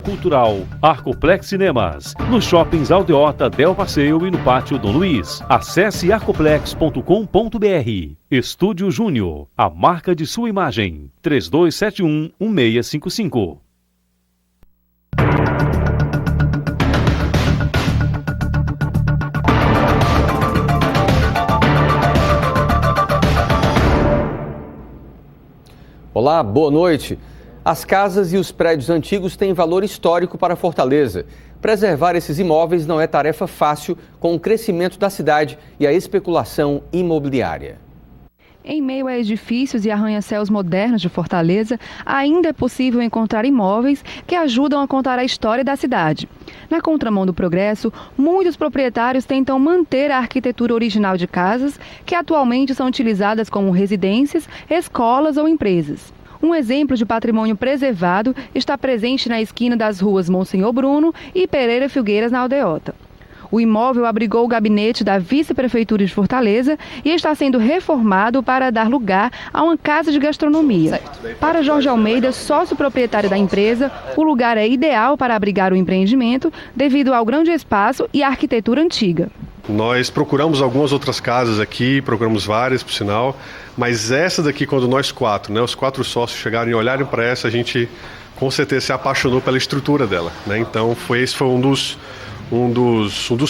Cultural Arcoplex Cinemas, nos shoppings Aldeota, Del Passeio e no Pátio Dom Luiz. Acesse arcoplex.com.br. Estúdio Júnior, a marca de sua imagem. 3271-1655. Olá, boa noite. As casas e os prédios antigos têm valor histórico para Fortaleza. Preservar esses imóveis não é tarefa fácil com o crescimento da cidade e a especulação imobiliária. Em meio a edifícios e arranha-céus modernos de Fortaleza, ainda é possível encontrar imóveis que ajudam a contar a história da cidade. Na contramão do progresso, muitos proprietários tentam manter a arquitetura original de casas que atualmente são utilizadas como residências, escolas ou empresas. Um exemplo de patrimônio preservado está presente na esquina das ruas Monsenhor Bruno e Pereira Filgueiras, na Aldeota. O imóvel abrigou o gabinete da vice-prefeitura de Fortaleza e está sendo reformado para dar lugar a uma casa de gastronomia. Para Jorge Almeida, sócio proprietário da empresa, o lugar é ideal para abrigar o empreendimento devido ao grande espaço e à arquitetura antiga. Nós procuramos algumas outras casas aqui, procuramos várias, por sinal, mas essa daqui, quando nós quatro, os 4 sócios chegaram e olharam para essa, a gente com certeza se apaixonou pela estrutura dela, né? Então esse foi um dos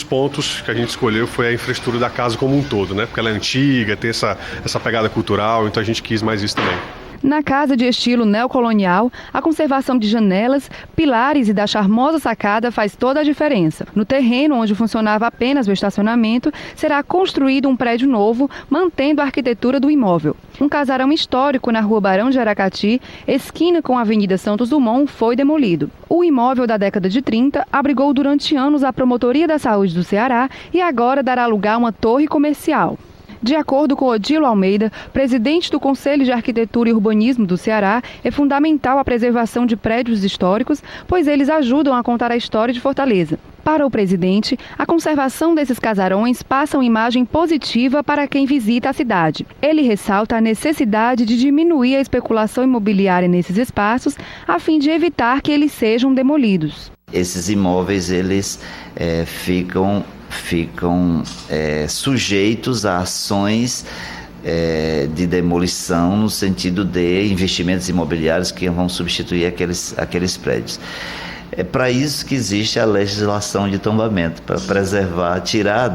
pontos que a gente escolheu, foi a infraestrutura da casa como um todo, né? Porque ela é antiga, tem essa pegada cultural, então a gente quis mais isso também. Na casa de estilo neocolonial, a conservação de janelas, pilares e da charmosa sacada faz toda a diferença. No terreno onde funcionava apenas o estacionamento, será construído um prédio novo, mantendo a arquitetura do imóvel. Um casarão histórico na rua Barão de Aracati, esquina com a Avenida Santos Dumont, foi demolido. O imóvel da década de 30 abrigou durante anos a Promotoria da Saúde do Ceará e agora dará lugar a uma torre comercial. De acordo com Odilo Almeida, presidente do Conselho de Arquitetura e Urbanismo do Ceará, é fundamental a preservação de prédios históricos, pois eles ajudam a contar a história de Fortaleza. Para o presidente, a conservação desses casarões passa uma imagem positiva para quem visita a cidade. Ele ressalta a necessidade de diminuir a especulação imobiliária nesses espaços, a fim de evitar que eles sejam demolidos. Esses imóveis, eles ficam sujeitos a ações de demolição no sentido de investimentos imobiliários que vão substituir aqueles prédios. É para isso que existe a legislação de tombamento, para preservar, tirar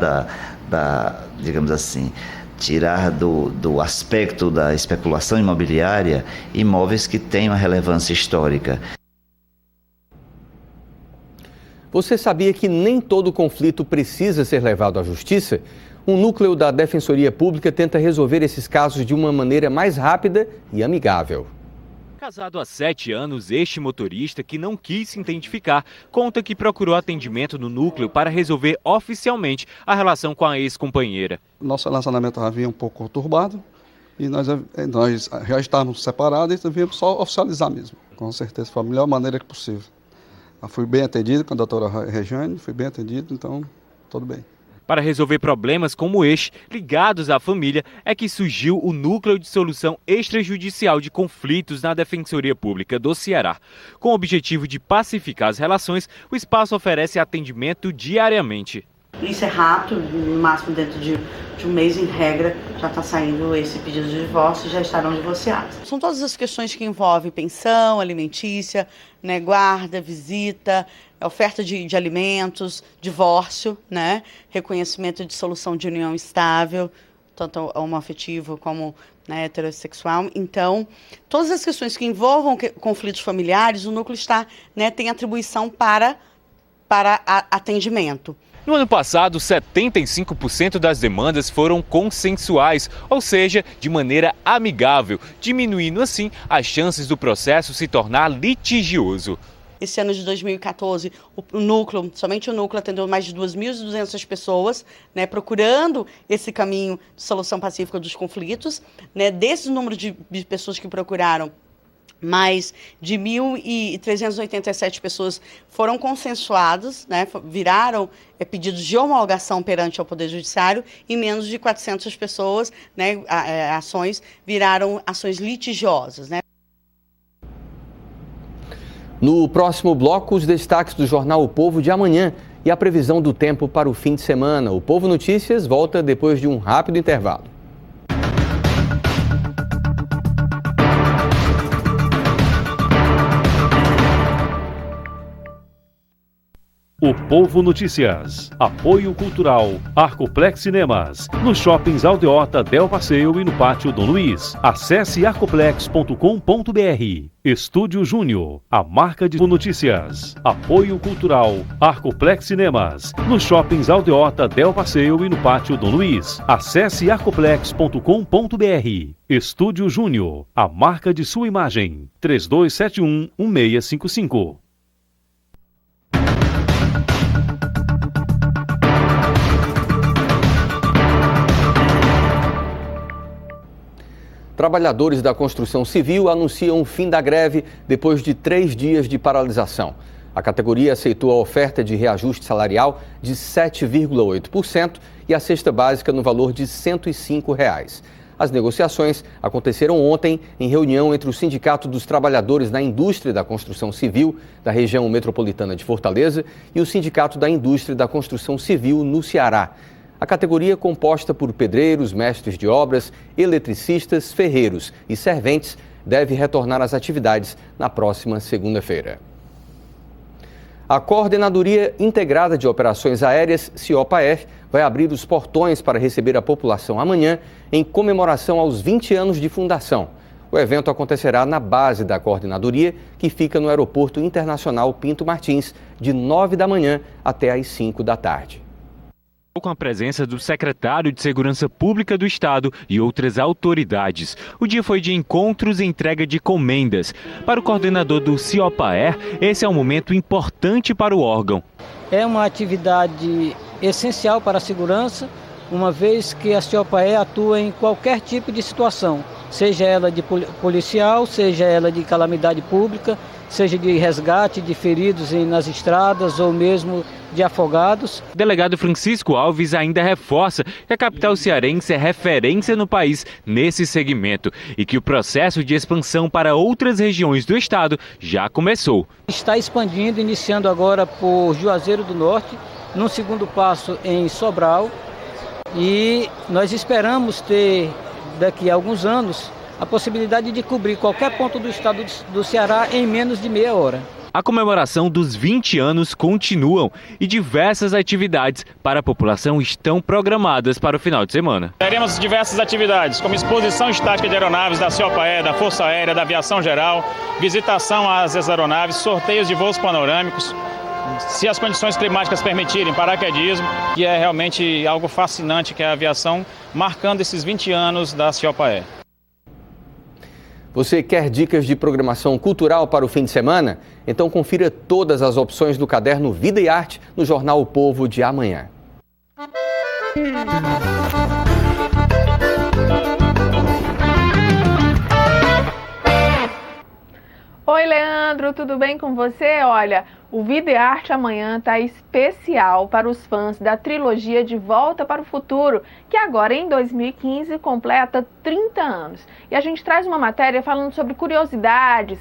digamos assim, tirar do aspecto da especulação imobiliária imóveis que tenham relevância histórica. Você sabia que nem todo conflito precisa ser levado à justiça? Um núcleo da Defensoria Pública tenta resolver esses casos de uma maneira mais rápida e amigável. Casado há 7 anos, este motorista, que não quis se identificar, conta que procurou atendimento no núcleo para resolver oficialmente a relação com a ex-companheira. Nosso relacionamento havia um pouco conturbado e nós já estávamos separados e devíamos só oficializar mesmo. Com certeza foi a melhor maneira possível. Eu fui bem atendido com a doutora Regiane, fui bem atendido, então tudo bem. Para resolver problemas como este, ligados à família, é que surgiu o Núcleo de Solução Extrajudicial de Conflitos na Defensoria Pública do Ceará. Com o objetivo de pacificar as relações, o espaço oferece atendimento diariamente. Isso é rápido, no máximo dentro de um mês, em regra, já está saindo esse pedido de divórcio e já estarão divorciados. São todas as questões que envolvem pensão, alimentícia, né, guarda, visita, oferta de alimentos, divórcio, né, reconhecimento de solução de união estável, tanto homoafetivo como heterossexual. Então, todas as questões que envolvam conflitos familiares, o núcleo tem atribuição para atendimento. No ano passado, 75% das demandas foram consensuais, ou seja, de maneira amigável, diminuindo assim as chances do processo se tornar litigioso. Esse ano de 2014, somente o núcleo atendeu mais de 2.200 pessoas, procurando esse caminho de solução pacífica dos conflitos. Desse número de pessoas que procuraram, mais de 1.387 pessoas foram consensuadas, viraram pedidos de homologação perante o Poder Judiciário, e menos de 400 pessoas, ações, viraram ações litigiosas. No próximo bloco, os destaques do jornal O Povo de amanhã e a previsão do tempo para o fim de semana. O Povo Notícias volta depois de um rápido intervalo. O Povo Notícias. Apoio Cultural. Arcoplex Cinemas. Nos shoppings Aldeota, Del Passeio e no Pátio Dom Luiz. Acesse arcoplex.com.br. Estúdio Júnior. A marca de notícias. Apoio Cultural. Arcoplex Cinemas. Nos shoppings Aldeota, Del Passeio e no Pátio Dom Luiz. Acesse arcoplex.com.br. Estúdio Júnior. A marca de sua imagem. 3271-1655. Trabalhadores da construção civil anunciam o fim da greve depois de 3 dias de paralisação. A categoria aceitou a oferta de reajuste salarial de 7,8% e a cesta básica no valor de R$ 105. As negociações aconteceram ontem em reunião entre o Sindicato dos Trabalhadores na Indústria da Construção Civil da região metropolitana de Fortaleza e o Sindicato da Indústria da Construção Civil no Ceará. A categoria, composta por pedreiros, mestres de obras, eletricistas, ferreiros e serventes, deve retornar às atividades na próxima segunda-feira. A Coordenadoria Integrada de Operações Aéreas, CIOPAER, vai abrir os portões para receber a população amanhã em comemoração aos 20 anos de fundação. O evento acontecerá na base da coordenadoria, que fica no Aeroporto Internacional Pinto Martins, de 9 da manhã até às 5 da tarde. Com a presença do secretário de Segurança Pública do Estado e outras autoridades. O dia foi de encontros e entrega de comendas. Para o coordenador do CIOPAER, esse é um momento importante para o órgão. É uma atividade essencial para a segurança, uma vez que a CIOPAER atua em qualquer tipo de situação, seja ela de policial, seja ela de calamidade pública, seja de resgate de feridos nas estradas ou mesmo de afogados. O delegado Francisco Alves ainda reforça que a capital cearense é referência no país nesse segmento e que o processo de expansão para outras regiões do estado já começou. Está expandindo, iniciando agora por Juazeiro do Norte, num segundo passo em Sobral, e nós esperamos ter daqui a alguns anos a possibilidade de cobrir qualquer ponto do estado do Ceará em menos de meia hora. A comemoração dos 20 anos continuam e diversas atividades para a população estão programadas para o final de semana. Teremos diversas atividades, como exposição estática de aeronaves da CIOPAER, da Força Aérea, da Aviação Geral, visitação às aeronaves, sorteios de voos panorâmicos, se as condições climáticas permitirem, paraquedismo, que é realmente algo fascinante, que é a aviação, marcando esses 20 anos da CIOPAER. Você quer dicas de programação cultural para o fim de semana? Então confira todas as opções do caderno Vida e Arte no jornal O Povo de amanhã. Oi, Leandro, tudo bem com você? Olha, o Vida e Arte amanhã está especial para os fãs da trilogia De Volta para o Futuro, que agora em 2015 completa 30 anos. E a gente traz uma matéria falando sobre curiosidades,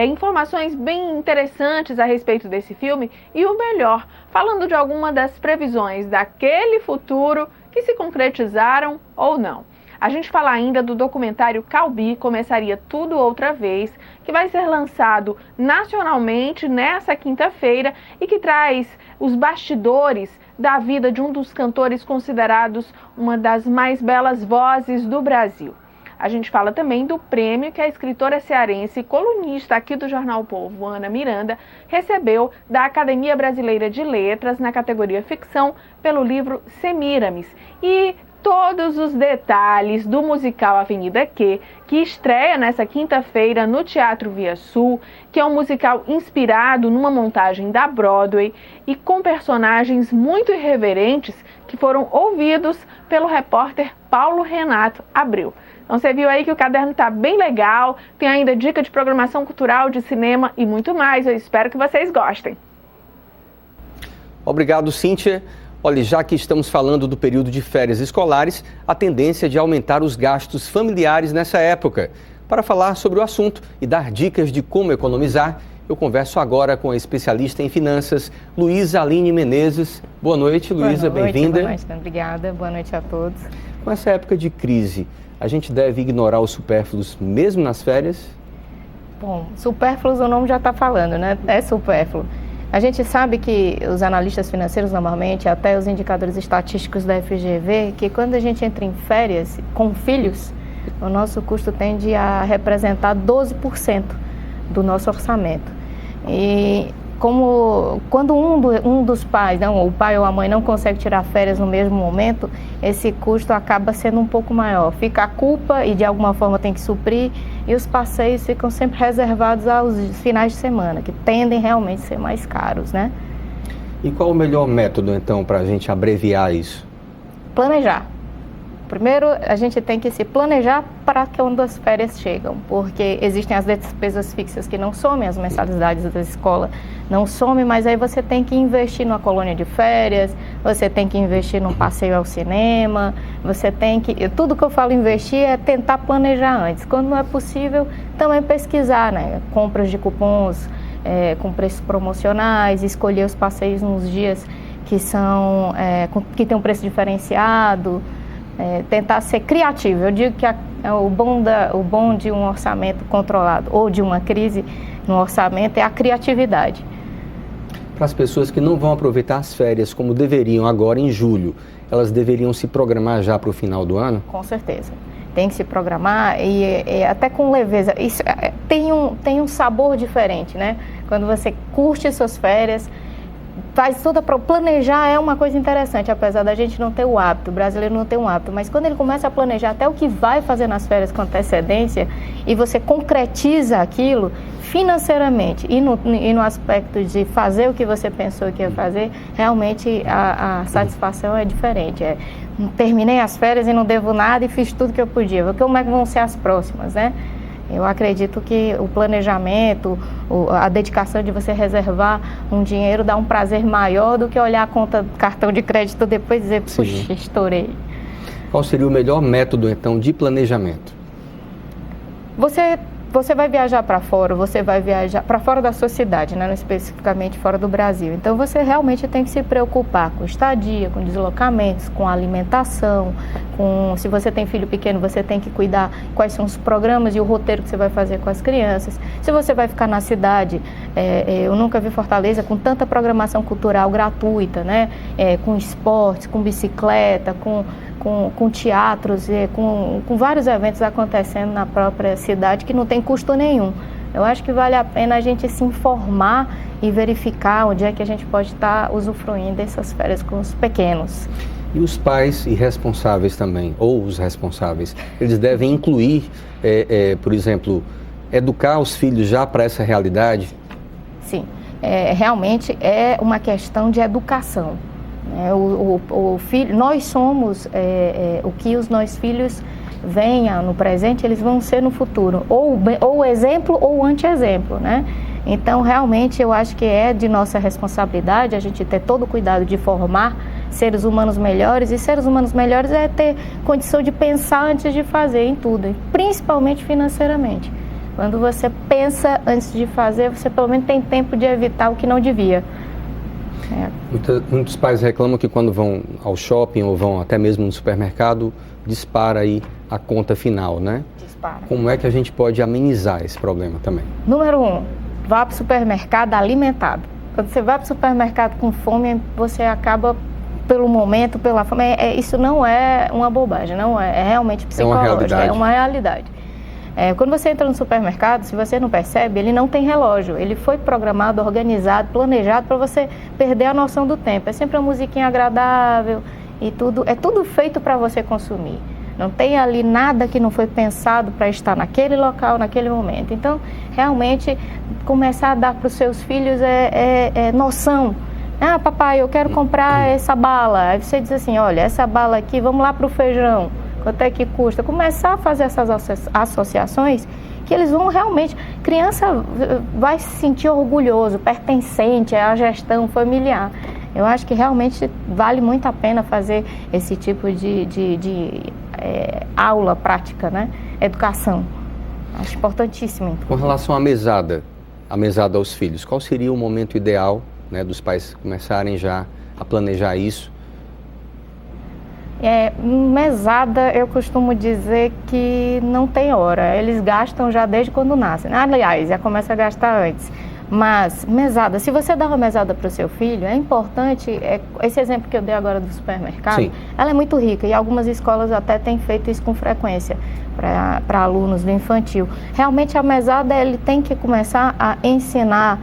informações bem interessantes a respeito desse filme e o melhor, falando de alguma das previsões daquele futuro que se concretizaram ou não. A gente fala ainda do documentário Calbi, Começaria Tudo Outra Vez, que vai ser lançado nacionalmente nessa quinta-feira e que traz os bastidores da vida de um dos cantores considerados uma das mais belas vozes do Brasil. A gente fala também do prêmio que a escritora cearense e colunista aqui do Jornal O Povo, Ana Miranda, recebeu da Academia Brasileira de Letras na categoria Ficção pelo livro Semíramis. E todos os detalhes do musical Avenida Q, que estreia nessa quinta-feira no Teatro Via Sul, que é um musical inspirado numa montagem da Broadway e com personagens muito irreverentes que foram ouvidos pelo repórter Paulo Renato Abreu. Então você viu aí que o caderno está bem legal, tem ainda dica de programação cultural, de cinema e muito mais. Eu espero que vocês gostem. Obrigado, Cíntia. Olha, já que estamos falando do período de férias escolares, a tendência é de aumentar os gastos familiares nessa época. Para falar sobre o assunto e dar dicas de como economizar, Eu converso agora com a especialista em finanças, Luísa Aline Menezes. Boa noite, Luísa, bem-vinda. Boa noite, obrigada. Boa noite a todos. Com essa época de crise, a gente deve ignorar os supérfluos mesmo nas férias? Bom, supérfluos o nome já está falando, né? É supérfluo. A gente sabe que os analistas financeiros normalmente, até os indicadores estatísticos da FGV, que quando a gente entra em férias com filhos, o nosso custo tende a representar 12% do nosso orçamento. E quando um dos pais, o pai ou a mãe não consegue tirar férias no mesmo momento, esse custo acaba sendo um pouco maior. Fica a culpa e de alguma forma tem que suprir, e os passeios ficam sempre reservados aos finais de semana, que tendem realmente a ser mais caros, né? E qual o melhor método, então, para a gente abreviar isso? Planejar. Primeiro, a gente tem que se planejar para quando as férias chegam, porque existem as despesas fixas que não somem, as mensalidades da escola não somem, mas aí você tem que investir numa colônia de férias, você tem que investir num passeio ao cinema, você tem que... Tudo que eu falo investir é tentar planejar antes. Quando não é possível, também pesquisar, né? Compras de cupons com preços promocionais, escolher os passeios nos dias que tem um preço diferenciado. Tentar ser criativo. Eu digo que o bom de um orçamento controlado ou de uma crise no orçamento é a criatividade. Para as pessoas que não vão aproveitar as férias como deveriam agora em julho, elas deveriam se programar já para o final do ano? Com certeza. Tem que se programar e até com leveza. Isso tem um sabor diferente, né? Quando você curte suas férias, planejar é uma coisa interessante, apesar da gente não ter o hábito, o brasileiro não tem um hábito, mas quando ele começa a planejar até o que vai fazer nas férias com antecedência e você concretiza aquilo financeiramente e no aspecto de fazer o que você pensou que ia fazer, realmente a satisfação é diferente. Terminei as férias e não devo nada e fiz tudo que eu podia. Como é que vão ser as próximas, né? Eu acredito que o planejamento, a dedicação de você reservar um dinheiro dá um prazer maior do que olhar a conta do cartão de crédito depois e dizer, puxa, estourei. Qual seria o melhor método, então, de planejamento? Você vai viajar para fora, você vai viajar para fora da sua cidade, né? Não especificamente fora do Brasil. Então, você realmente tem que se preocupar com estadia, com deslocamentos, com alimentação, se você tem filho pequeno, você tem que cuidar quais são os programas e o roteiro que você vai fazer com as crianças. Se você vai ficar na cidade, eu nunca vi Fortaleza com tanta programação cultural gratuita, né? Com esportes, com bicicleta, com teatros, com vários eventos acontecendo na própria cidade que não tem custo nenhum. Eu acho que vale a pena a gente se informar e verificar onde é que a gente pode estar usufruindo dessas férias com os pequenos. E os pais irresponsáveis também, ou os responsáveis, eles devem incluir, por exemplo, educar os filhos já para essa realidade? Sim, realmente é uma questão de educação. Nós somos o que os nossos filhos venham no presente, eles vão ser no futuro, ou exemplo ou anti-exemplo, né? Então, realmente, eu acho que é de nossa responsabilidade a gente ter todo o cuidado de formar seres humanos melhores, e seres humanos melhores é ter condição de pensar antes de fazer em tudo, principalmente financeiramente. Quando você pensa antes de fazer, você pelo menos tem tempo de evitar o que não devia. Muitos pais reclamam que quando vão ao shopping ou vão até mesmo no supermercado, dispara aí a conta final, né? Dispara. Como é que a gente pode amenizar esse problema também? Número 1, vá para o supermercado alimentado. Quando você vai para o supermercado com fome, você acaba, pelo momento, pela fome. Isso não é uma bobagem, não é realmente psicológico, é uma realidade. Quando você entra no supermercado, se você não percebe, ele não tem relógio. Ele foi programado, organizado, planejado para você perder a noção do tempo. É sempre uma musiquinha agradável e tudo. É tudo feito para você consumir. Não tem ali nada que não foi pensado para estar naquele local, naquele momento. Então, realmente, começar a dar para os seus filhos noção. Ah, papai, eu quero comprar essa bala. Aí você diz assim, olha, essa bala aqui, vamos lá para o feijão. Quanto é que custa? Começar a fazer essas associações que eles vão realmente... Criança vai se sentir orgulhoso, pertencente à gestão familiar. Eu acho que realmente vale muito a pena fazer esse tipo de aula prática, né? Educação. Acho importantíssimo. Com relação à mesada, a mesada aos filhos, qual seria o momento ideal, né, dos pais começarem já a planejar isso? Mesada, eu costumo dizer que não tem hora. Eles gastam já desde quando nascem. Aliás, já começa a gastar antes. Mas mesada, se você dá uma mesada para o seu filho, é importante, esse exemplo que eu dei agora do supermercado, sim, ela é muito rica e algumas escolas até têm feito isso com frequência para alunos do infantil. Realmente a mesada, ele tem que começar a ensinar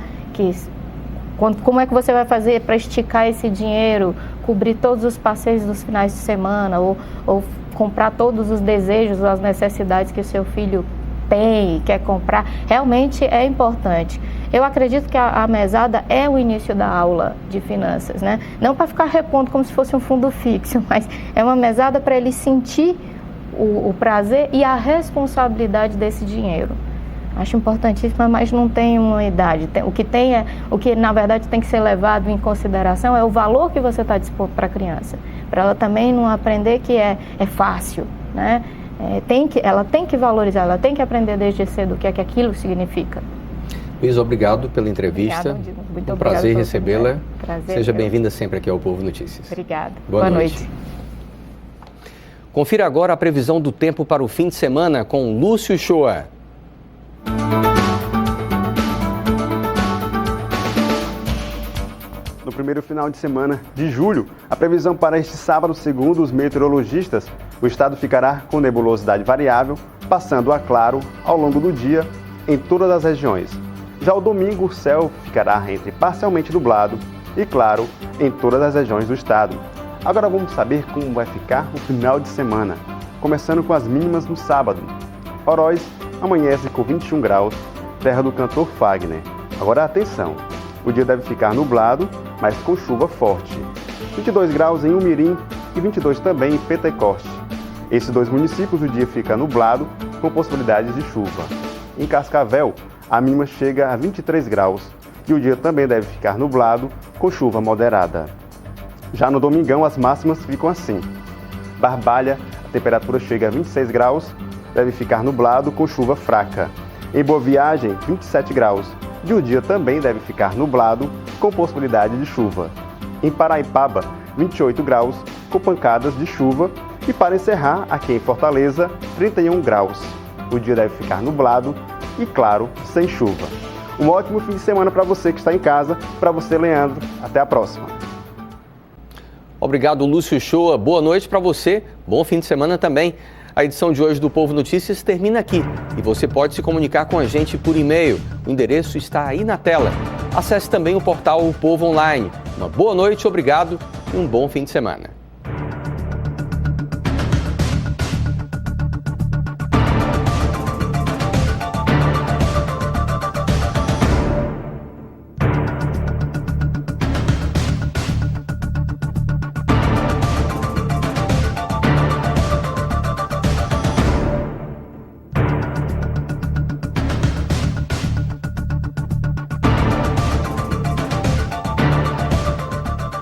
como é que você vai fazer para esticar esse dinheiro, cobrir todos os passeios dos finais de semana ou comprar todos os desejos, as necessidades que o seu filho tem e quer comprar. Realmente é importante. Eu acredito que a mesada é o início da aula de finanças, né? Não para ficar repondo como se fosse um fundo fixo, mas é uma mesada para ele sentir o prazer e a responsabilidade desse dinheiro. Acho importantíssima, mas não tem uma idade. O que na verdade tem que ser levado em consideração é o valor que você está disposto para a criança. Para ela também não aprender que é fácil, né? Ela tem que valorizar, ela tem que aprender desde cedo o que é que aquilo significa. Luiz, obrigado pela entrevista. Obrigada, muito um prazer recebê-la. Prazer. Seja bem-vinda sempre aqui ao Povo Notícias. Obrigada. Boa noite. Confira agora a previsão do tempo para o fim de semana com Lúcio Shoa. No primeiro final de semana de julho, a previsão para este sábado, segundo os meteorologistas, o estado ficará com nebulosidade variável, passando a claro ao longo do dia em todas as regiões. Já o domingo, o céu ficará entre parcialmente nublado e claro em todas as regiões do estado. Agora vamos saber como vai ficar o final de semana, começando com as mínimas no sábado. Oroz amanhece com 21 graus, terra do cantor Fagner. Agora atenção, o dia deve ficar nublado, mas com chuva forte. 22 graus em Umirim e 22 também em Pentecoste. Esses dois municípios o dia fica nublado, com possibilidades de chuva. Em Cascavel, a mínima chega a 23 graus e o dia também deve ficar nublado, com chuva moderada. Já no domingão, as máximas ficam assim. Barbalha, a temperatura chega a 26 graus, deve ficar nublado, com chuva fraca. Em Boa Viagem, 27 graus e o dia também deve ficar nublado, com possibilidade de chuva. Em Paraipaba, 28 graus, com pancadas de chuva. E para encerrar, aqui em Fortaleza, 31 graus. O dia deve ficar nublado e, claro, sem chuva. Um ótimo fim de semana para você que está em casa, para você, Leandro. Até a próxima. Obrigado, Lúcio Shoa. Boa noite para você. Bom fim de semana também. A edição de hoje do Povo Notícias termina aqui e você pode se comunicar com a gente por e-mail. O endereço está aí na tela. Acesse também o portal O Povo Online. Uma boa noite, obrigado e um bom fim de semana.